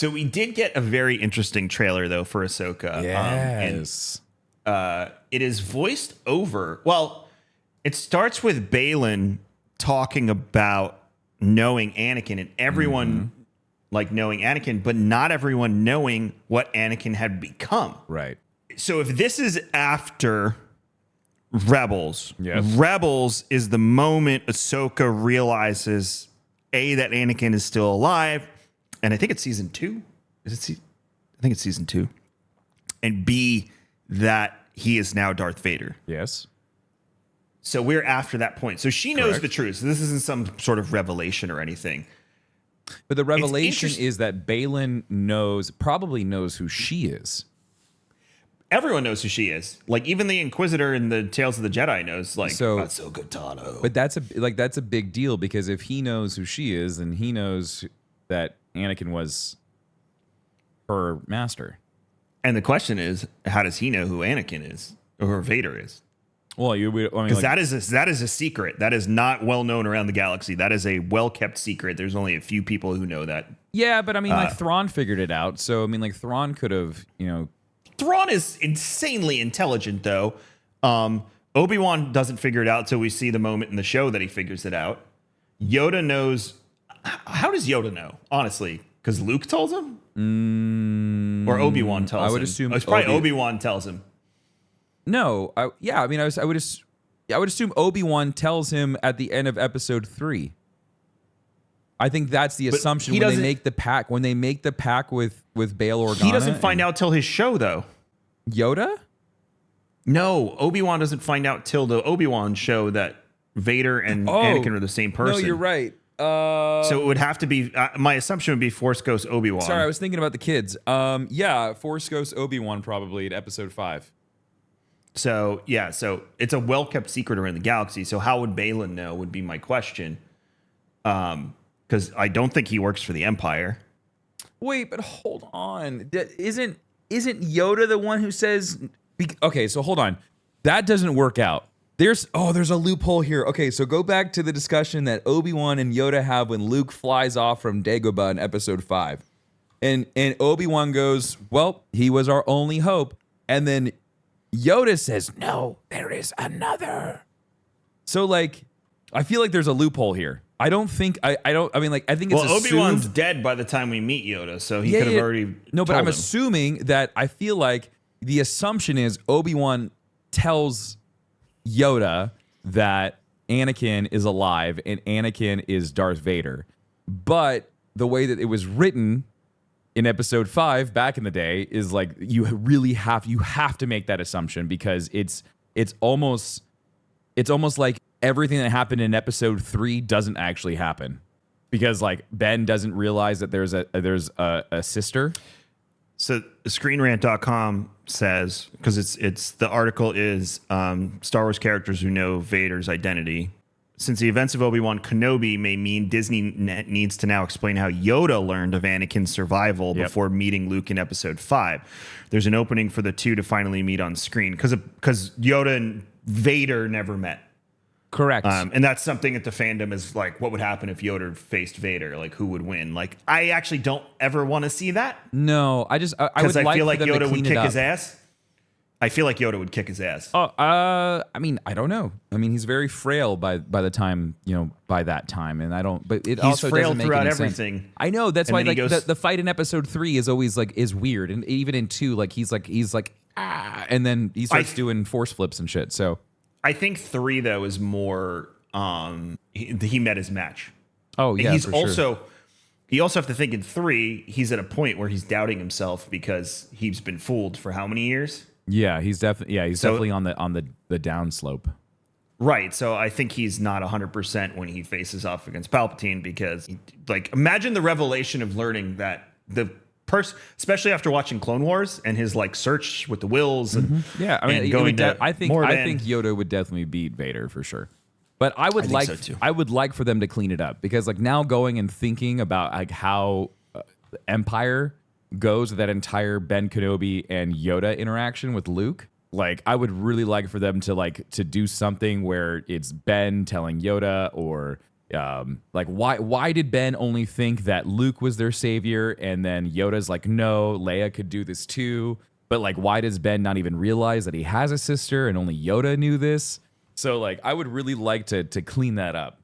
So we did get a very interesting trailer though for Ahsoka. Yes. It is voiced over. Well, it starts with Balin talking about knowing Anakin and everyone like knowing Anakin, but not everyone knowing what Anakin had become. Right. So if this is after Rebels, Yes. Rebels is the moment Ahsoka realizes that Anakin is still alive, and I think it's season 2. I think it's season 2, and B, that he is now Darth Vader. Yes. So we're after that point. So she knows Correct. the truth. So this isn't some sort of revelation or anything. But the revelation interesting- is that Balin probably knows who she is. Everyone knows who she is. Like even the Inquisitor in the Tales of the Jedi knows. Like Ahsoka Tano. But that's a big deal, because if he knows who she is, then he knows that Anakin was her master. And the question is, how does he know who Anakin is or who Vader is? Well, Because that is a secret. That is not well known around the galaxy. That is a well kept secret. There's only a few people who know that. yeah, but I mean, like Thrawn figured it out. So I mean, like Thrawn could have, Thrawn is insanely intelligent, though. Obi-Wan doesn't figure it out till we see the moment in the show that he figures it out. Yoda knows. How does Yoda know? Honestly, because Luke tells him, or Obi-Wan tells him. I would assume it's probably Obi-Wan tells him. No, I would assume Obi-Wan tells him at the end of episode 3. I think that's the assumption when they make the pact. When they make the pact with Bail Organa, He doesn't find out till his show, though. Yoda? No, Obi-Wan doesn't find out till the Obi-Wan show that Vader and Anakin are the same person. No, you're right. So it would have to be. My assumption would be Force Ghost Obi-Wan. Sorry, I was thinking about the kids. Yeah, Force Ghost Obi-Wan probably in episode 5. So yeah, so it's a well-kept secret around the galaxy. So how would Balin know? Would be my question. Because I don't think he works for the Empire. Wait, but hold on. Isn't Yoda the one who says? Okay, so hold on. That doesn't work out. There's a loophole here. Okay, so go back to the discussion that Obi-Wan and Yoda have when Luke flies off from Dagobah in episode 5. And Obi-Wan goes, well, he was our only hope. And then Yoda says, no, there is another. So, like, I feel like there's a loophole here. I think it's Obi-Wan's assumed. dead by the time we meet Yoda, so he could have already. No, but I'm told him. assuming that I feel like the assumption is Obi-Wan tells Yoda that Anakin is alive and Anakin is Darth Vader. But the way that it was written in episode 5 back in the day is like you have to make that assumption, because it's almost like everything that happened in episode 3 doesn't actually happen, because like Ben doesn't realize that there's a sister. So ScreenRant.com says, because it's the article is Star Wars characters who know Vader's identity. Since the events of Obi-Wan Kenobi may mean Disney needs to now explain how Yoda learned of Anakin's survival before meeting Luke in episode 5. There's an opening for the two to finally meet on screen, because Yoda and Vader never met. Correct. And that's something that the fandom is like, what would happen if Yoda faced Vader? Like, who would win? Like, I actually don't ever want to see that. No, I would feel like for them to Yoda would clean kick it his ass. I feel like Yoda would kick his ass. I mean, I don't know. I mean, he's very frail by the time, by that time, and I don't. But it He's also frail doesn't make throughout any everything. sense. I know that's And why then he like goes- the fight in episode 3 is always like is weird, and even in 2, like he's like and then he starts doing force flips and shit. So I think 3 though is more. He met his match. oh And yeah, he's for also. sure. You also have to think in 3, he's at a point where he's doubting himself because he's been fooled for how many years? Yeah, he's definitely on the downslope. Right. So I think he's not 100% when he faces off against Palpatine, because like imagine the revelation of learning that the person, especially after watching Clone Wars and his like search with the wills and Yeah, I mean, and going to I think Morban. Yoda would definitely beat Vader for sure. But I would think so, too. I would like for them to clean it up, because like now going and thinking about like how the Empire goes with that entire Ben Kenobi and Yoda interaction with Luke, like I would really like for them to do something where it's Ben telling Yoda, or Like why did Ben only think that Luke was their savior, and then Yoda's like, no, Leia could do this too. But like, why does Ben not even realize that he has a sister and only Yoda knew this? So like, I would really like to clean that up.